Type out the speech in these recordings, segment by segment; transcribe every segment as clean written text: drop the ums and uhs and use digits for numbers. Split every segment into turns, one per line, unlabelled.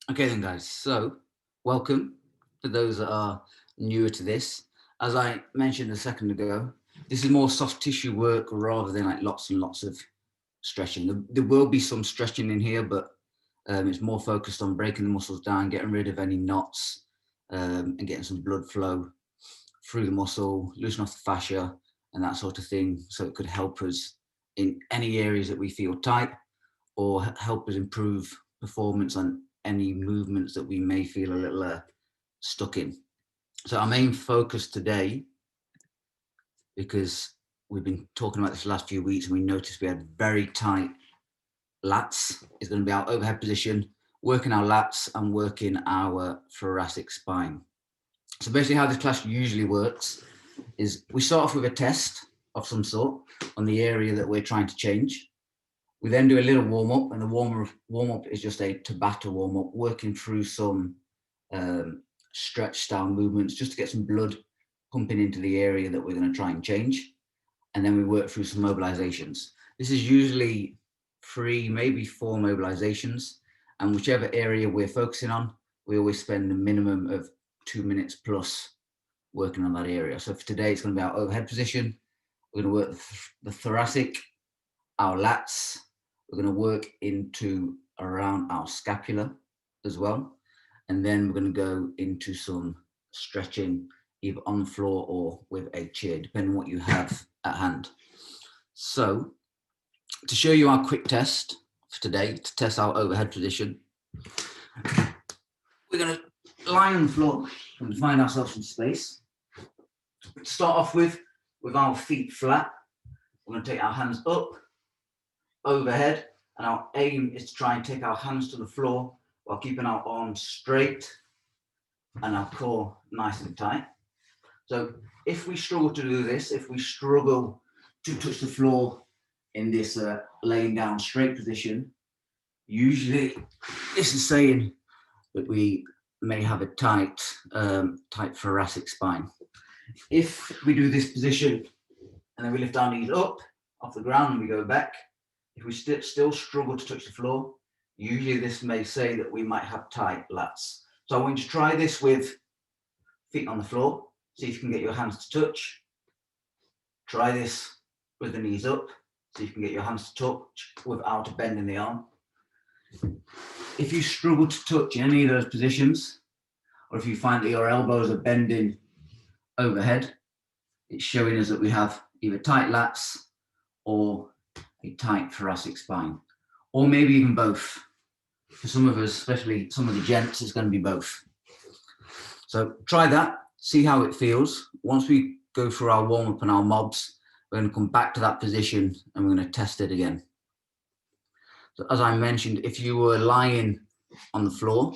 Okay then guys, so welcome for those that are newer to this. As I mentioned a second ago, this is more soft tissue work rather than like lots and lots of stretching. There will be some stretching in here, but it's more focused on breaking the muscles down, getting rid of any knots, and getting some blood flow through the muscle, loosen off the fascia and that sort of thing. So it could help us in any areas that we feel tight or help us improve performance on any movements that we may feel a little stuck in. So our main focus today, because we've been talking about this the last few weeks and we noticed we had very tight lats, is going to be our overhead position, working our lats and working our thoracic spine. So basically how this class usually works is we start off with a test of some sort on the area that we're trying to change. We then do a little warm up, and the warm up is just a Tabata warm up, working through some stretch style movements just to get some blood pumping into the area that we're going to try and change. And then we work through some mobilizations. This is usually 3, maybe 4 mobilizations. And whichever area we're focusing on, we always spend a minimum of 2 minutes plus working on that area. So for today, it's going to be our overhead position. We're going to work the thoracic, our lats. We're going to work into around our scapula as well. And then we're going to go into some stretching either on the floor or with a chair, depending on what you have at hand. So to show you our quick test for today, to test our overhead position, we're going to lie on the floor and find ourselves some space. To start off with our feet flat, we're going to take our hands up, overhead, and our aim is to try and take our hands to the floor while keeping our arms straight and our core nice and tight. So if we struggle to do this, if we struggle to touch the floor in this laying down straight position, usually this is saying that we may have a tight thoracic spine. If we do this position and then we lift our knees up off the ground and we go back, if we still struggle to touch the floor, usually this may say that we might have tight lats. So I want you to try this with feet on the floor. See if you can get your hands to touch. Try this with the knees up. See if you can get your hands to touch without a bend in the arm. If you struggle to touch in any of those positions, or if you find that your elbows are bending overhead, it's showing us that we have either tight lats or a tight thoracic spine, or maybe even both. For some of us, especially some of the gents, it's going to be both. So try that, see how it feels. Once we go through our warm-up and our mobs, we're going to come back to that position and we're going to test it again. So as I mentioned, if you were lying on the floor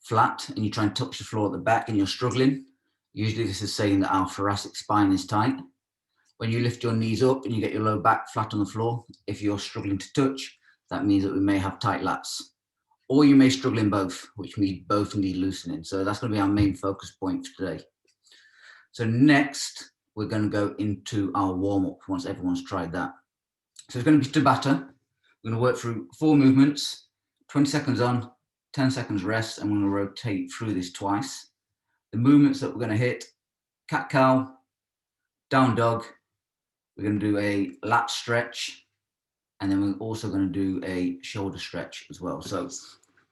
flat and you try and touch the floor at the back and you're struggling, usually this is saying that our thoracic spine is tight. When you lift your knees up and you get your low back flat on the floor, if you're struggling to touch, that means that we may have tight lats. Or you may struggle in both, which means both need loosening. So that's going to be our main focus point for today. So next, we're going to go into our warm-up once everyone's tried that. So it's going to be Tabata. We're going to work through 4 movements, 20 seconds on, 10 seconds rest, and we're going to rotate through this twice. The movements that we're going to hit: cat-cow, down dog. We're going to do a lat stretch, and then we're also going to do a shoulder stretch as well. So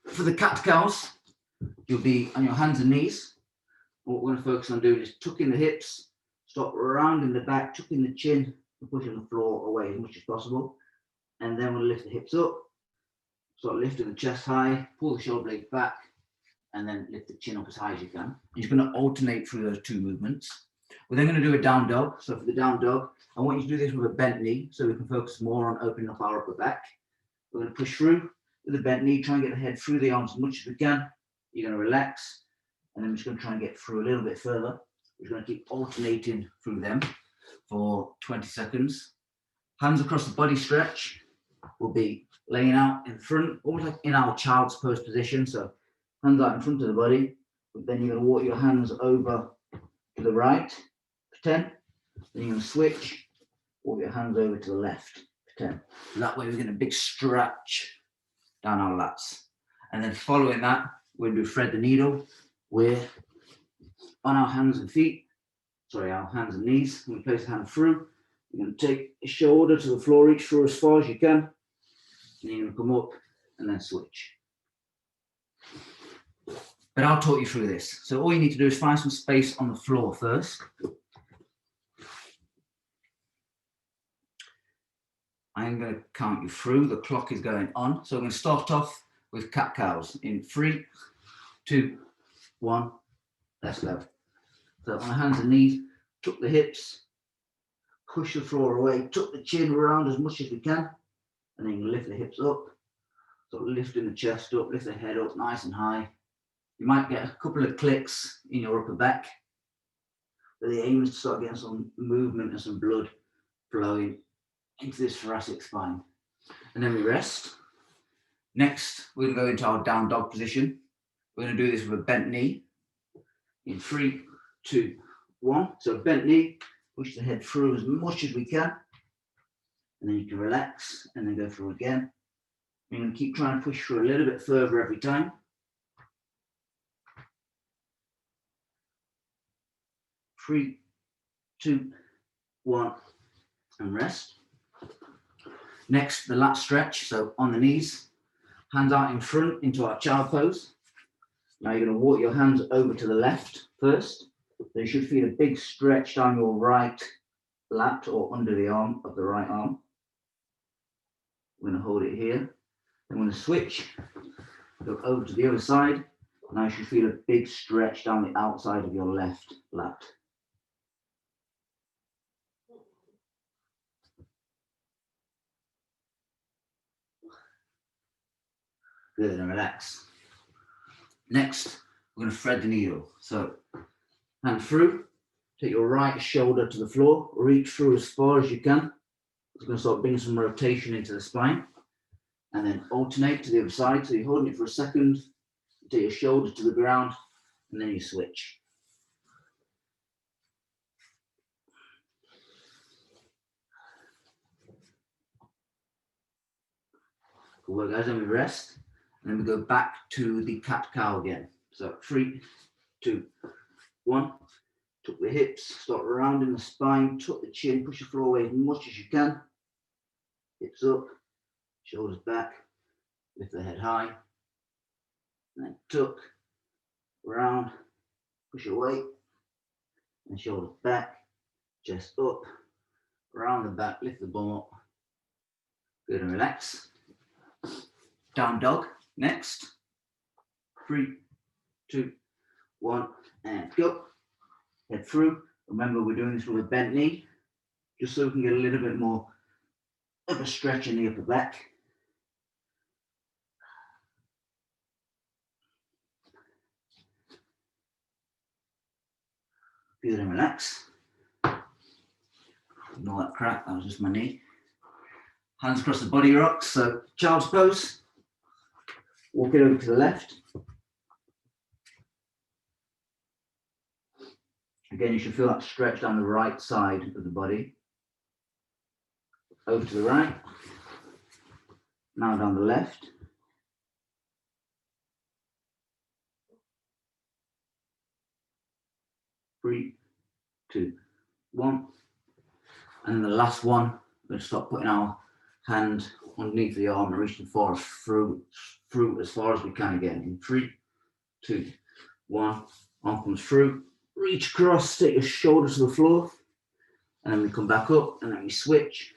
for the cat-cows, you'll be on your hands and knees. What we're going to focus on doing is tucking the hips, stop rounding the back, tucking the chin, and pushing the floor away as much as possible. And then we'll lift the hips up, start lifting the chest high, pull the shoulder blades back, and then lift the chin up as high as you can. You're just going to alternate through those 2 movements. We're then going to do a down dog. So for the down dog, I want you to do this with a bent knee so we can focus more on opening up our upper back. We're going to push through with a bent knee, try and get the head through the arms as much as we can. You're going to relax, and then we're just going to try and get through a little bit further. We're going to keep alternating through them for 20 seconds. Hands across the body stretch. We'll be laying out in front, almost like in our child's pose position. So hands out in front of the body, but then you're going to walk your hands over to the right for 10. Then you're going to switch, walk your hands over to the left for 10. So that way we're getting a big stretch down our lats. And then following that, we're going to thread the needle. We're on our hands and feet, sorry, our hands and knees. We place the hand through. You're going to take your shoulder to the floor, reach through as far as you can. And you're going to come up and then switch. But I'll talk you through this. So all you need to do is find some space on the floor first. I'm going to count you through. The clock is going on. So I'm going to start off with cat-cows in 3, 2, 1. Let's go. So on the hands and knees, tuck the hips, push the floor away, tuck the chin around as much as we can, and then you lift the hips up. So lifting the chest up, lift the head up nice and high. You might get a couple of clicks in your upper back, but the aim is to start getting some movement and some blood flowing into this thoracic spine. And then we rest. Next, we're going to go into our down dog position. We're going to do this with a bent knee in 3, 2, 1. So bent knee, push the head through as much as we can. And then you can relax and then go through again. You're going to keep trying to push through a little bit further every time. 3, 2, 1, and rest. Next, the lat stretch. So on the knees, hands out in front into our child pose. Now you're going to walk your hands over to the left first. So you should feel a big stretch down your right lat or under the arm of the right arm. We're going to hold it here. I'm going to switch, go over to the other side. Now you should feel a big stretch down the outside of your left lat. Good, and relax. Next, we're going to thread the needle. So, hand through, take your right shoulder to the floor, reach through as far as you can. It's going to start bringing some rotation into the spine. And then alternate to the other side. So you're holding it for a second, take your shoulder to the ground, and then you switch. Good work, guys, and we rest. And then we go back to the cat-cow again. So 3, 2, 1. Tuck the hips, start rounding the spine, tuck the chin, push the floor away as much as you can. Hips up, shoulders back, lift the head high. And then tuck, round, push away, and shoulders back, chest up, round the back, lift the bum up. Good, and relax. Down dog. Next, 3, 2, 1, and go. Head through. Remember, we're doing this with a bent knee, just so we can get a little bit more of a stretch in the upper back. Good, and relax. Ignore that crack, that was just my knee. Hands across the body rocks, so child's pose. Walk it over to the left. Again, you should feel that stretch down the right side of the body. Over to the right. Now down the left. Three, 2, 1. And then the last one, we're going to start putting our hand underneath the arm and reaching far through as far as we can again. In 3, 2, 1. Arm comes through. Reach across, take your shoulder to the floor, and then we come back up, and then we switch.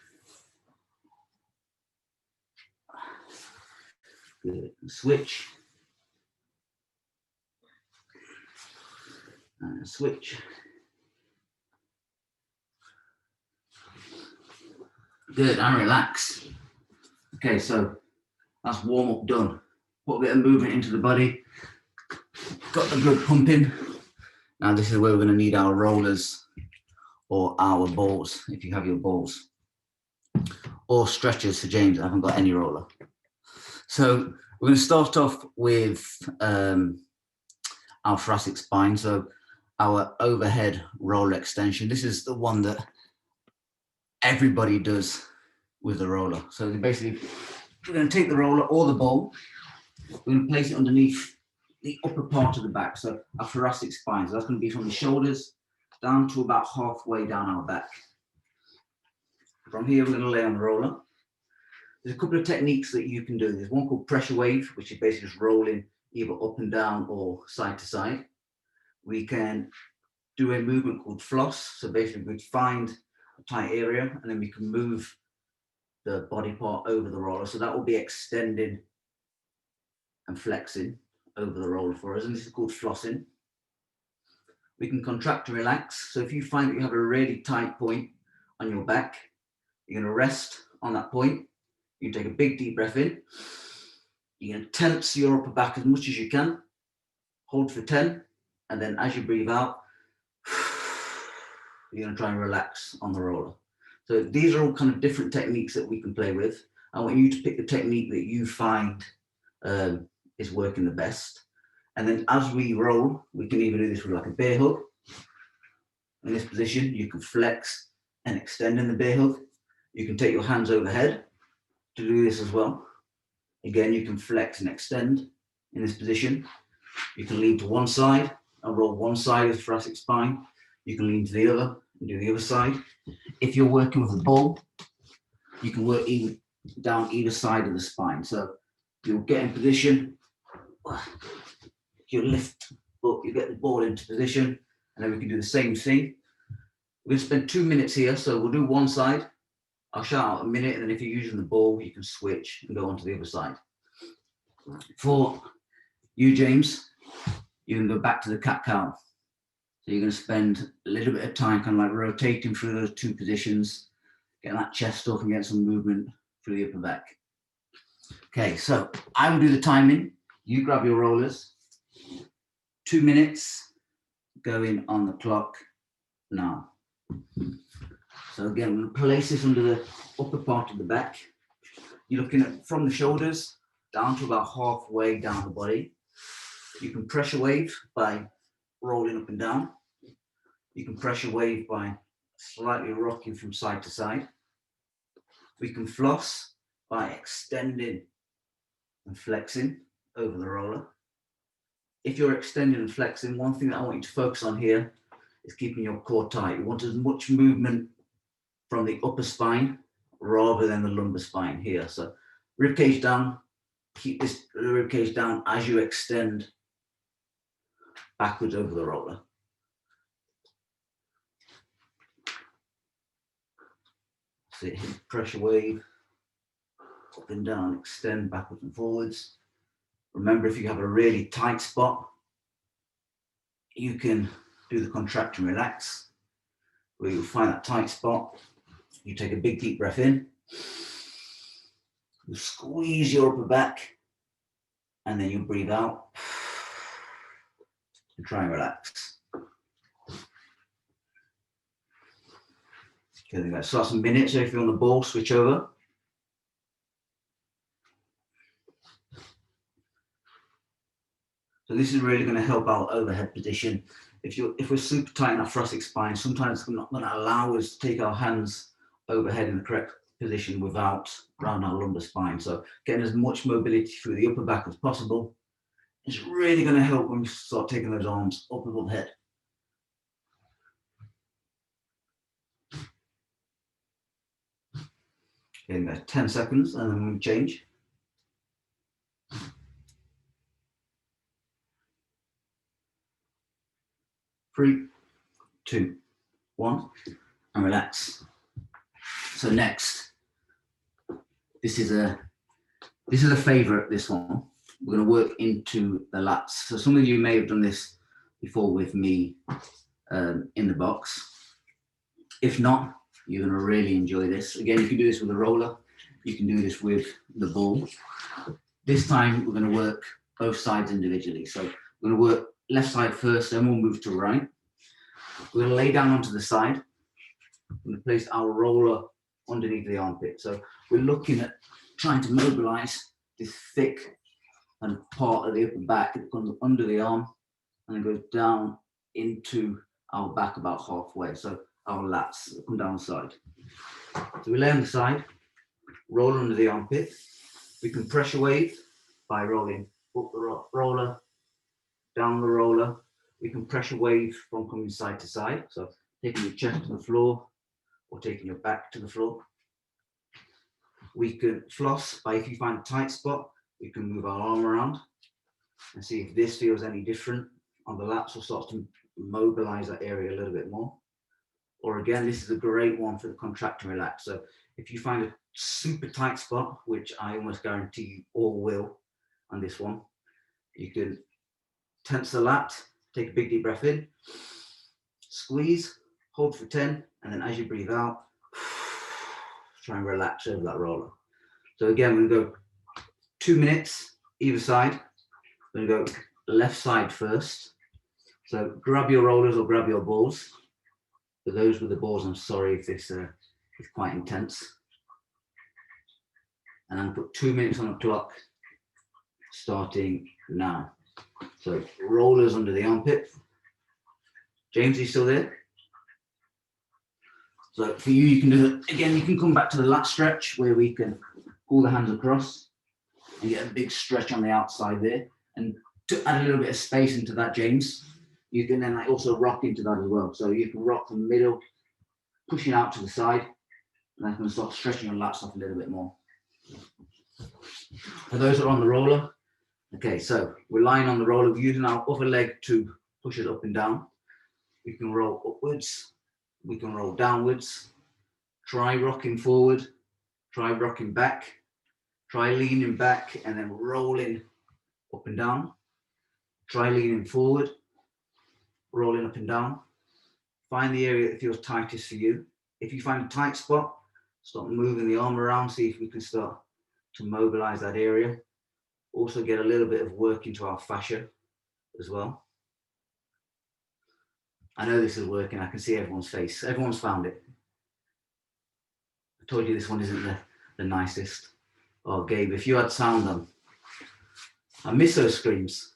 Good. Switch. And switch. Good, and relax. Okay, so that's warm up done. Put a bit of movement into the body. Got the blood pumping. Now this is where we're going to need our rollers or our balls, if you have your balls. Or stretchers for James, I haven't got any roller. So we're going to start off with our thoracic spine. So our overhead roller extension. This is the one that everybody does with the roller. So basically, we're going to take the roller or the ball, We're going to place it underneath the upper part of the back, so our thoracic spine. So that's going to be from the shoulders down to about halfway down our back. From here, we're going to lay on the roller. There's a couple of techniques that you can do. There's one called pressure wave, which is basically just rolling either up and down or side to side. We can do a movement called floss. So basically we find a tight area and then we can move the body part over the roller. So that will be extending and flexing over the roller for us. And this is called flossing. We can contract and relax. So if you find that you have a really tight point on your back, you're going to rest on that point. You take a big deep breath in. You're going to tense your upper back as much as you can. Hold for 10. And then as you breathe out, you're going to try and relax on the roller. So these are all kind of different techniques that we can play with. I want you to pick the technique that you find is working the best. And then as we roll, we can even do this with like a bear hug. In this position, you can flex and extend in the bear hug. You can take your hands overhead to do this as well. Again, you can flex and extend in this position. You can lean to one side and roll one side of the thoracic spine. You can lean to the other and do the other side. If you're working with a ball, you can work down either side of the spine. So you'll get in position, you lift up, you get the ball into position, and then we can do the same thing. We're going to spend 2 minutes here, so we'll do one side. I'll shout out a minute, and then if you're using the ball, you can switch and go on to the other side. For you, James, you can go back to the cat-cow. So you're going to spend a little bit of time kind of like rotating through those two positions, getting that chest up and getting some movement through the upper back. Okay, so I will do the timing. You grab your rollers. 2 minutes going on the clock now. So again, I'm going to place this under the upper part of the back. You're looking at from the shoulders down to about halfway down the body. You can pressure wave by rolling up and down. You can pressure wave by slightly rocking from side to side. We can floss by extending and flexing over the roller. If you're extending and flexing, one thing that I want you to focus on here is keeping your core tight. You want as much movement from the upper spine rather than the lumbar spine here. So rib cage down, keep this rib cage down as you extend backwards over the roller. So hit pressure wave, up and down, extend backwards and forwards. Remember, if you have a really tight spot, you can do the contract and relax, where you'll find that tight spot. You take a big deep breath in, you squeeze your upper back, and then you breathe out and try and relax. Okay, then so that's a minute. So if you're on the ball, switch over. So this is really going to help our overhead position. If we're super tight in our thoracic spine, sometimes it's not going to allow us to take our hands overhead in the correct position without rounding our lumbar spine. So getting as much mobility through the upper back as possible is really going to help when we start taking those arms up above head. Okay, that's 10 seconds and then we change. Three, two, one, and relax. So next, this is a favorite, this one. We're going to work into the lats. So some of you may have done this before with me in the box. If not, you're going to really enjoy this. Again, you can do this with a roller. You can do this with the ball. This time, we're going to work both sides individually. So we're going to work left side first, then we'll move to right. We're going to lay down onto the side. We're going to place our roller underneath the armpit. So we're looking at trying to mobilize this thick and part of the upper back that comes under the arm and then goes down into our back about halfway. So our lats come down the side. So we lay on the side, roll under the armpit. We can pressure wave by rolling up the roller, down the roller. We can pressure wave from coming side to side. So taking your chest to the floor or taking your back to the floor. We can floss by, if you find a tight spot, we can move our arm around and see if this feels any different on the lats, or starts to mobilize that area a little bit more. Or again, this is a great one for the contract and relax. So if you find a super tight spot, which I almost guarantee you all will on this one, you can tense the lat, take a big deep breath in, squeeze, hold for 10, and then as you breathe out, try and relax over that roller. So again, we're going to go 2 minutes either side. We're going to go left side first. So grab your rollers or grab your balls. For those with the balls, I'm sorry if this is quite intense. And I'm put 2 minutes on the clock, starting now. So rollers under the armpit. James, are you still there? So for you, you can do it again. You can come back to the lat stretch where we can pull the hands across and get a big stretch on the outside there. And to add a little bit of space into that, James, you can then also rock into that as well. So you can rock from the middle, pushing out to the side, and then can start stretching your lats off a little bit more. For those that are on the roller, okay, so we're lying on the roller, we're using our other leg to push it up and down. We can roll upwards, we can roll downwards, try rocking forward, try rocking back, try leaning back and then rolling up and down, try leaning forward, rolling up and down. Find the area that feels tightest for you. If you find a tight spot, start moving the arm around, see if we can start to mobilize that area. Also get a little bit of work into our fascia as well. I know this is working, I can see everyone's face. Everyone's found it. I told you this one isn't the nicest. Oh, Gabe, if you had sound on. I miss those screams.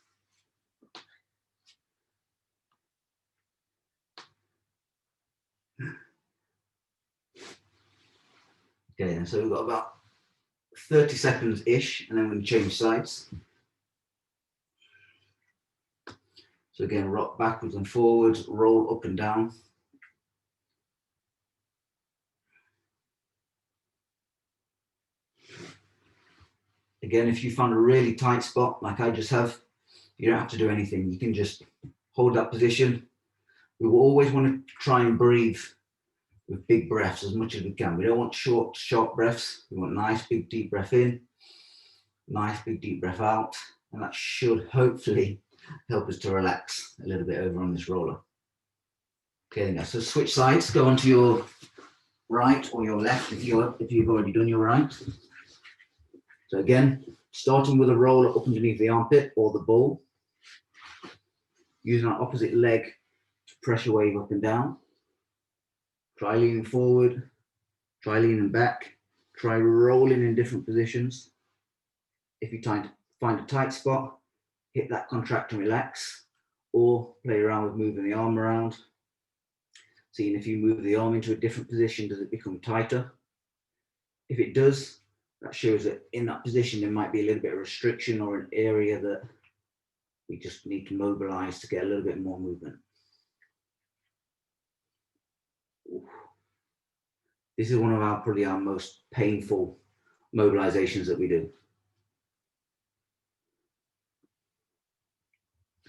Okay, and so we've got about 30 seconds-ish, and then we're going to change sides. So again, rock backwards and forwards, roll up and down. Again, if you find a really tight spot, like I just have, you don't have to do anything. You can just hold that position. We will always want to try and breathe with big breaths as much as we can. We don't want short, sharp breaths. We want nice, big, deep breath in, nice, big, deep breath out. And that should hopefully help us to relax a little bit over on this roller. Okay, now, so switch sides, go onto your right or your left if you've already done your right. So again, starting with a roller up underneath the armpit or the ball, using our opposite leg to pressure wave up and down. Try leaning forward, try leaning back, try rolling in different positions. If you find a tight spot, hit that contract and relax, or play around with moving the arm around. Seeing if you move the arm into a different position, does it become tighter? If it does, that shows that in that position, there might be a little bit of restriction or an area that we just need to mobilize to get a little bit more movement. This is one of probably our most painful mobilizations that we do.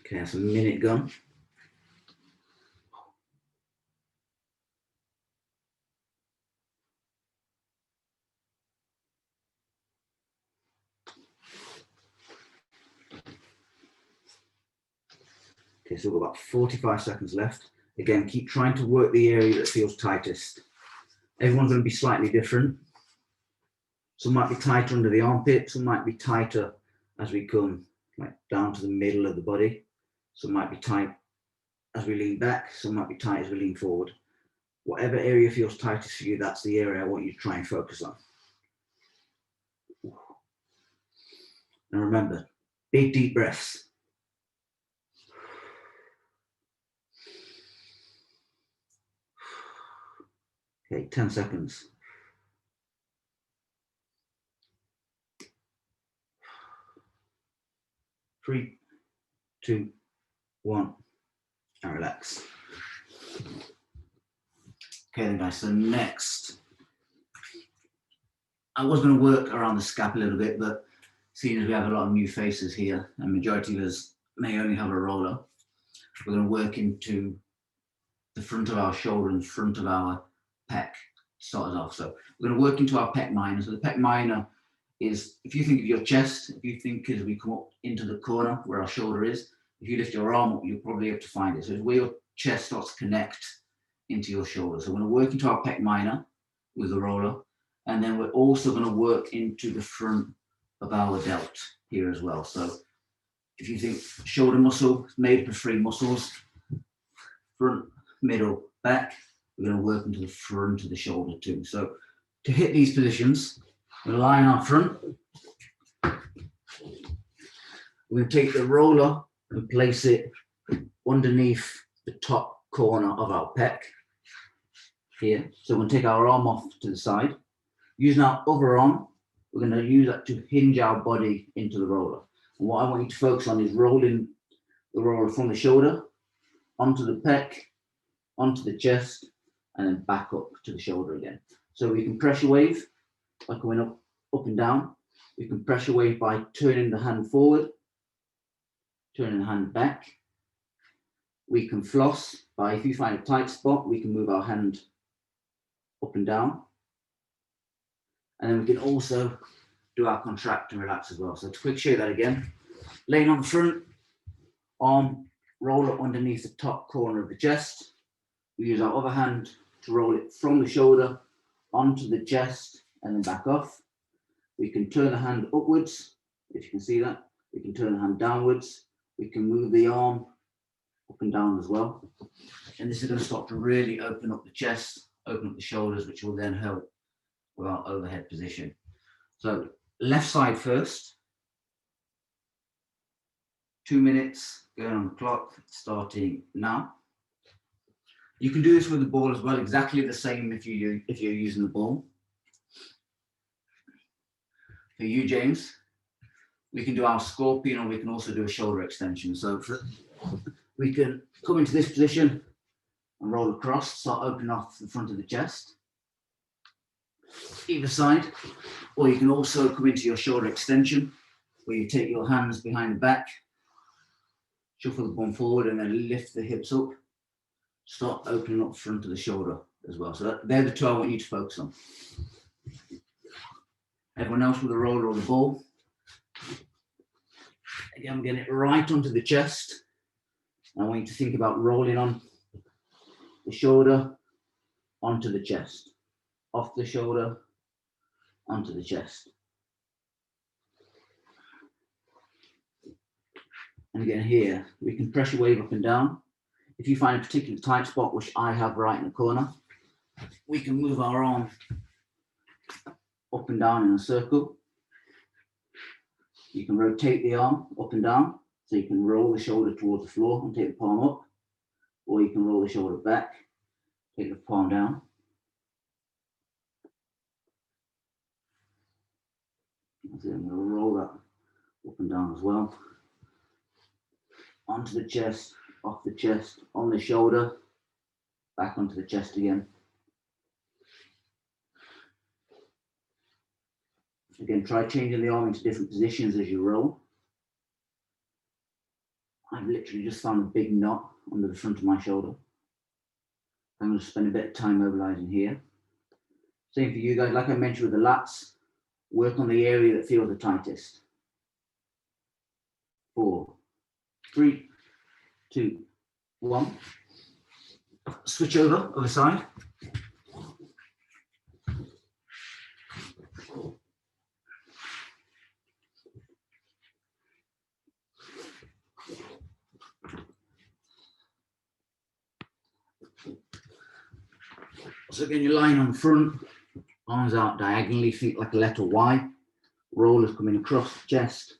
Okay, that's a minute gone. Okay, so we've got about 45 seconds left. Again, keep trying to work the area that feels tightest. Everyone's going to be slightly different. Some might be tighter under the armpit, some might be tighter as we come like down to the middle of the body. Some might be tight as we lean back, some might be tight as we lean forward. Whatever area feels tightest for you, that's the area I want you to try and focus on. And remember, big deep breaths. Okay, 10 seconds. 3, 2, 1, and relax. Okay then guys, so next, I was going to work around the scap a little bit, but seeing as we have a lot of new faces here, and majority of us may only have a roller, we're going to work into the front of our shoulder and front of our pec to start us off. So we're going to work into our pec minor. So the pec minor is, if you think of your chest, if you think as we come up into the corner where our shoulder is, if you lift your arm up, you'll probably have to find it. So it's where your chest starts to connect into your shoulder. So we're going to work into our pec minor with the roller, and then we're also going to work into the front of our delt here as well. So if you think shoulder muscle is made up of 3 muscles, front, middle, back, we're going to work into the front of the shoulder too. So to hit these positions, we're going to lie on our front. We're going to take the roller and place it underneath the top corner of our pec here. So we'll take our arm off to the side. Using our other arm, we're going to use that to hinge our body into the roller. And what I want you to focus on is rolling the roller from the shoulder onto the pec, onto the chest, and then back up to the shoulder again. So we can pressure wave by going up and down. We can pressure wave by turning the hand forward, turning the hand back. We can floss by, if you find a tight spot, we can move our hand up and down. And then we can also do our contract and relax as well. So to quick show you that again, laying on the front, arm, roller underneath the top corner of the chest. We use our other hand to roll it from the shoulder onto the chest and then back off. We can turn the hand upwards, if you can see that. We can turn the hand downwards. We can move the arm up and down as well. And this is going to start to really open up the chest, open up the shoulders, which will then help with our overhead position. So left side first. 2 minutes going on the clock, starting now. You can do this with the ball as well, exactly the same if you're using the ball. For you, James, we can do our scorpion, or we can also do a shoulder extension. So we can come into this position and roll across, start opening off the front of the chest, either side. Or you can also come into your shoulder extension, where you take your hands behind the back, shuffle the bum forward, and then lift the hips up. Start opening up front of the shoulder as well. So they're the 2 I want you to focus on. Everyone else with a roller or the ball. Again, I'm getting it right onto the chest. I want you to think about rolling on the shoulder onto the chest, off the shoulder onto the chest. And again here, we can pressure wave up and down. If you find a particular tight spot, which I have right in the corner, we can move our arm up and down in a circle. You can rotate the arm up and down, so you can roll the shoulder towards the floor and take the palm up, or you can roll the shoulder back, take the palm down. So I'm going to roll that up and down as well. Onto the chest, off the chest, on the shoulder, back onto the chest again. Again, try changing the arm into different positions as you roll. I've literally just found a big knot under the front of my shoulder. I'm going to spend a bit of time mobilizing here. Same for you guys, like I mentioned with the lats, work on the area that feels the tightest. 4, 3, 2, 1. Switch over, other side. So again, you're lying on the front, arms out diagonally, feet like a letter Y. Rollers coming across the chest.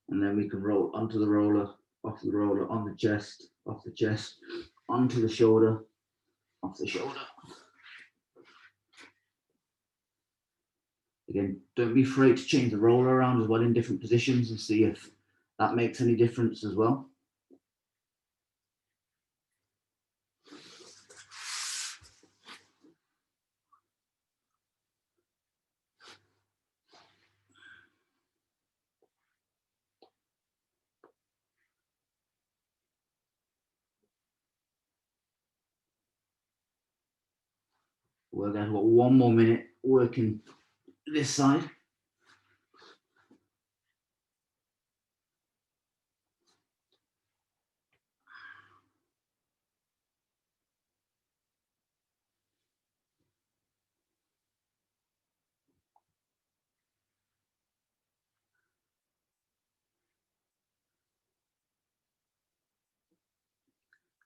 And then we can roll onto the roller, off the roller, on the chest, off the chest, onto the shoulder, off the shoulder. Again, don't be afraid to change the roller around as well in different positions and see if that makes any difference as well. We're going to have 1 more minute working this side.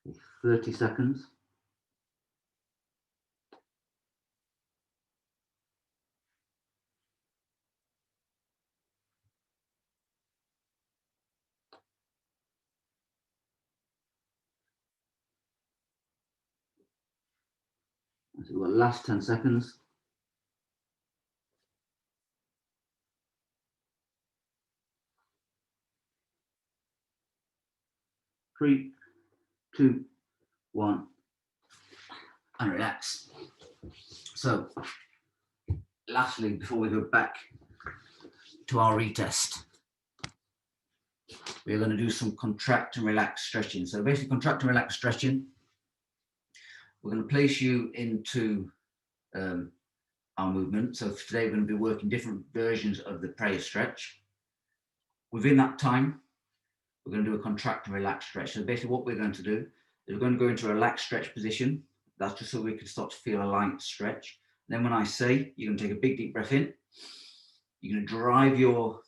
Okay, 30 seconds. So we've got last 10 seconds. 3, 2, 1, and relax. So, lastly, before we go back to our retest, we're going to do some contract and relax stretching. So basically, contract and relax stretching, we're going to place you into our movement. So for today, we're going to be working different versions of the prayer stretch. Within that time, we're going to do a contract and relax stretch. So basically what we're going to do is we're going to go into a relaxed stretch position. That's just so we can start to feel a light stretch. And then when I say, you're going to take a big deep breath in. You're going to drive your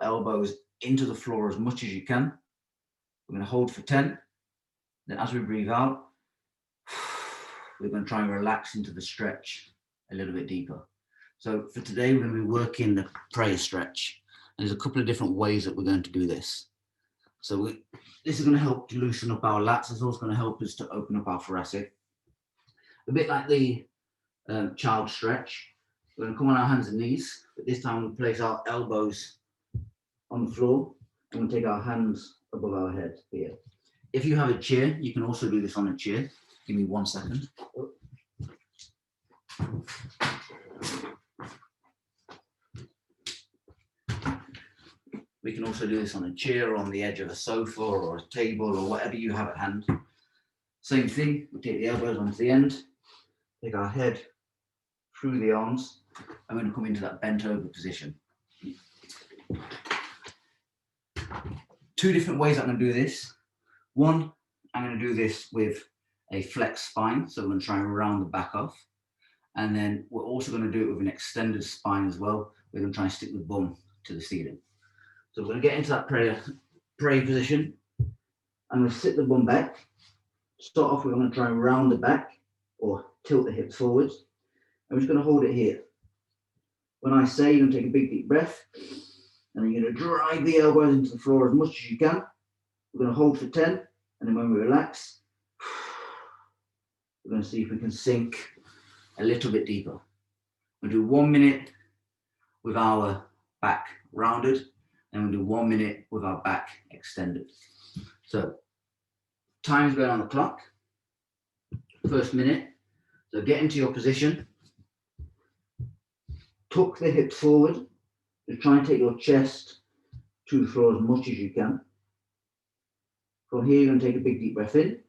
elbows into the floor as much as you can. We're going to hold for 10. Then as we breathe out, we're going to try and relax into the stretch a little bit deeper. So for today, we're going to be working the prayer stretch. And there's a couple of different ways that we're going to do this. So this is going to help to loosen up our lats. It's also going to help us to open up our thoracic. A bit like the child stretch. We're going to come on our hands and knees, but this time we'll place our elbows on the floor and we'll take our hands above our head here. If you have a chair, you can also do this on a chair. Give me 1 second. We can also do this on a chair or on the edge of a sofa or a table or whatever you have at hand. Same thing, we take the elbows onto the end, take our head through the arms, and we're going to come into that bent over position. 2 different ways I'm going to do this. One, I'm going to do this with a flex spine, so we're going to try and round the back off. And then we're also going to do it with an extended spine as well. We're going to try and stick the bum to the ceiling. So we're going to get into that prayer position. I'm going to sit the bum back. Start off, we're going to try and round the back or tilt the hips forwards. I'm just going to hold it here. When I say, you're going to take a big deep breath, and then you're going to drive the elbows into the floor as much as you can. We're going to hold for 10, and then when we relax, we're going to see if we can sink a little bit deeper. We'll do 1 minute with our back rounded, and we'll do 1 minute with our back extended. So, time's going on the clock. First minute. So get into your position. Tuck the hips forward. Just try and take your chest to the floor as much as you can. From here, you're going to take a big deep breath in.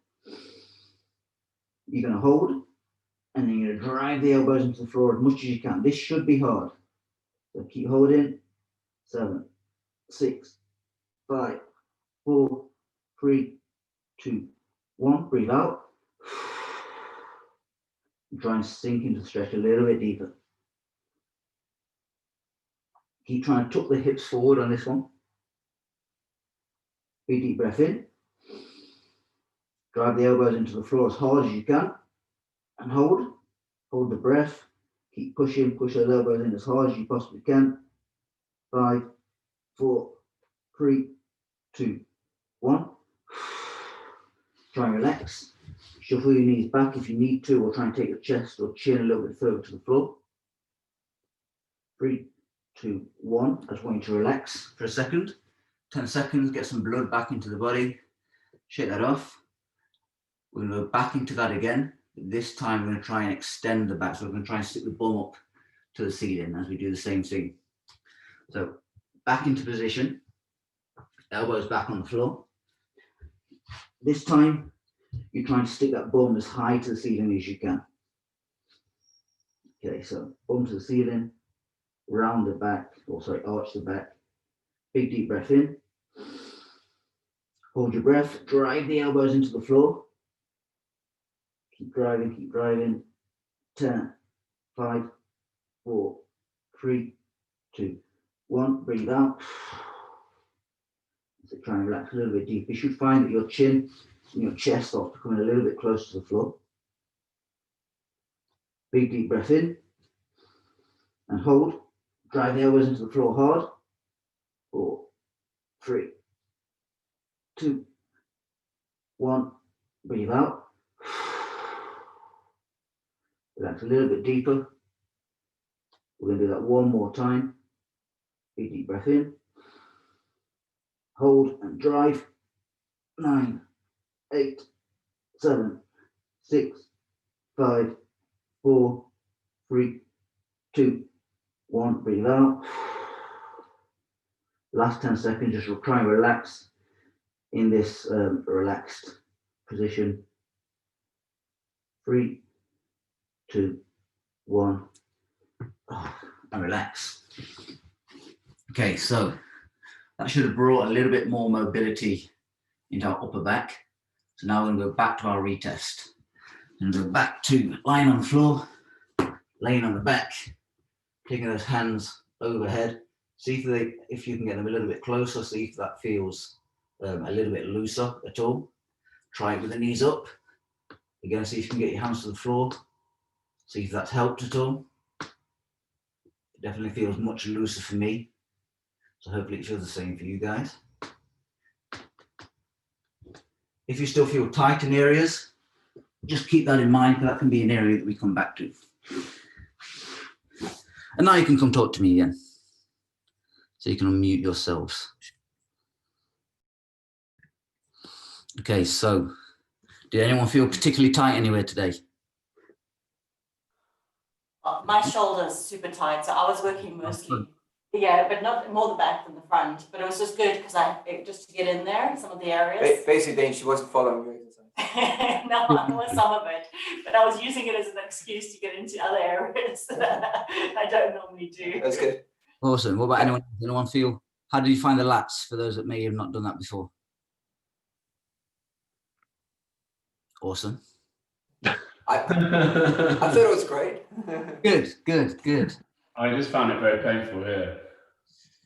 You're going to hold, and then you're going to drive the elbows into the floor as much as you can. This should be hard. So keep holding. 7, 6, 5, 4, 3, 2, 1. Breathe out. Try and sink into the stretch a little bit deeper. Keep trying to tuck the hips forward on this one. Big deep breath in. Drive the elbows into the floor as hard as you can. And hold. Hold the breath. Keep pushing. Push those elbows in as hard as you possibly can. 5, 4, 3, 2, 1. Try and relax. Shuffle your knees back if you need to, or try and take your chest or chin a little bit further to the floor. 3, 2, 1. I just want you to relax for a second. 10 seconds, get some blood back into the body, shake that off. We're going to go back into that again. This time we're going to try and extend the back. So we're going to try and stick the bum up to the ceiling as we do the same thing. So back into position, elbows back on the floor. This time you're trying to stick that bum as high to the ceiling as you can. Okay, so bum to the ceiling, round the back, or sorry, arch the back. Big deep breath in. Hold your breath, drive the elbows into the floor. Keep driving, keep driving. 10, 5, 4, 3, 2, 1. Breathe out. So try and relax a little bit deeper. You should find that your chin and your chest start becoming a little bit closer to the floor. Big deep breath in. And hold. Drive the elbows into the floor hard. 4, 3, 2, 1. Breathe out. Relax a little bit deeper. We're going to do that one more time. Big deep breath in. Hold and drive. 9, 8, 7, 6, 5, 4, 3, 2, 1. Breathe out. Last 10 seconds, just try and relax in this relaxed position. 3, 2, 1. And relax. Okay, so that should have brought a little bit more mobility into our upper back. So now we're going to go back to our retest. And go back to lying on the floor, laying on the back, taking those hands overhead. See if you can get them a little bit closer, see if that feels a little bit looser at all. Try it with the knees up. Again, see if you can get your hands to the floor. See if that's helped at all. It definitely feels much looser for me. So hopefully it feels the same for you guys. If you still feel tight in areas, just keep that in mind, because that can be an area that we come back to. And now you can come talk to me again. So you can unmute yourselves. Okay, so did anyone feel particularly tight anywhere today?
My shoulder's super tight, so I was working mostly, yeah, but not more the back than the front. But it was just good because just to get in there, some of the areas.
Basically, she wasn't following your exercise.
No, it was some of it, but I was using it as an excuse to get into other areas that I don't normally do.
That's good.
Awesome. What about anyone? Anyone feel? How did you find the lats for those that may have not done that before? Awesome.
I thought it was great.
Good, good, good.
I just found it very painful here.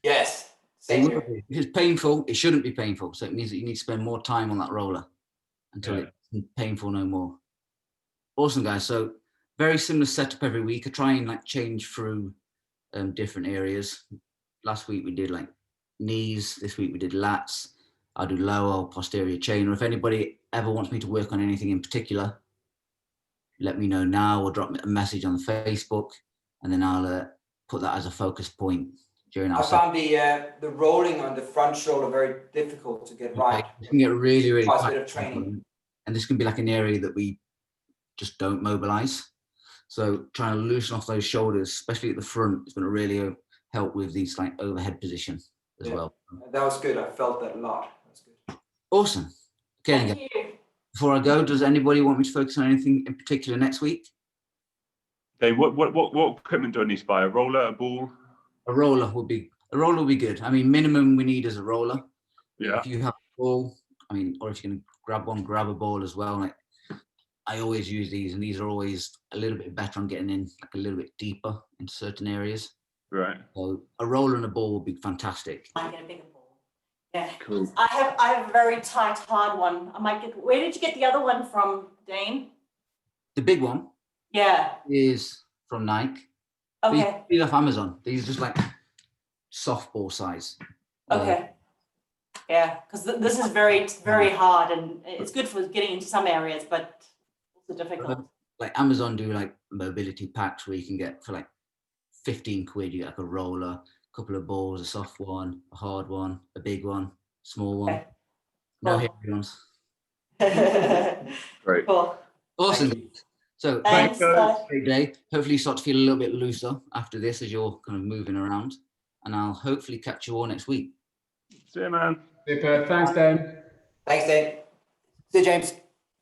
Yes. Same here.
If it's painful, it shouldn't be painful. So it means that you need to spend more time on that roller until it's painful no more. Awesome, guys. So very similar setup every week. I try and like change through different areas. Last week we did like knees. This week we did lats. I'll do lower or posterior chain. Or if anybody ever wants me to work on anything in particular, let me know now or drop me a message on Facebook, and then I'll put that as a focus point during our
session. I found the rolling on the front shoulder very difficult to get right.
You can get really, really
tight. A bit of training.
And this can be like an area that we just don't mobilize. So trying to loosen off those shoulders, especially at the front, is going to really help with these like overhead position as well.
That was good. I felt that a lot. That's good.
Awesome. Okay.
Thank you.
Before I go, does anybody want me to focus on anything in particular next week?
Dave, what equipment do I need to buy? A roller, a ball?
A roller will be good. I mean, minimum we need is a roller.
Yeah.
If you have a ball, I mean, or if you can grab a ball as well. Like I always use these, and these are always a little bit better on getting in like a little bit deeper into certain areas.
Right.
So a roller and a ball would be fantastic.
I get a bigger ball. Yeah.
Cool.
I have a very tight, hard one. I might get. Where did you get the other one from, Dane?
The big one.
Yeah.
Is from Nike.
Okay.
These off Amazon. These are just like softball size.
Okay. Yeah, because this is very, very hard, and it's good for getting into some areas, but also difficult.
Like Amazon do like mobility packs where you can get for like 15 quid, you get like a roller, couple of balls, a soft one, a hard one, a big one, small one.
Okay.
No
Cool.
hairy ones.
Great.
Cool.
Awesome. So
Thanks, guys.
great day. Hopefully you start to feel a little bit looser after this as you're kind of moving around. And I'll hopefully catch you all next week.
See you, man.
Super. Thanks, Dan.
Thanks, Dave. See you, James.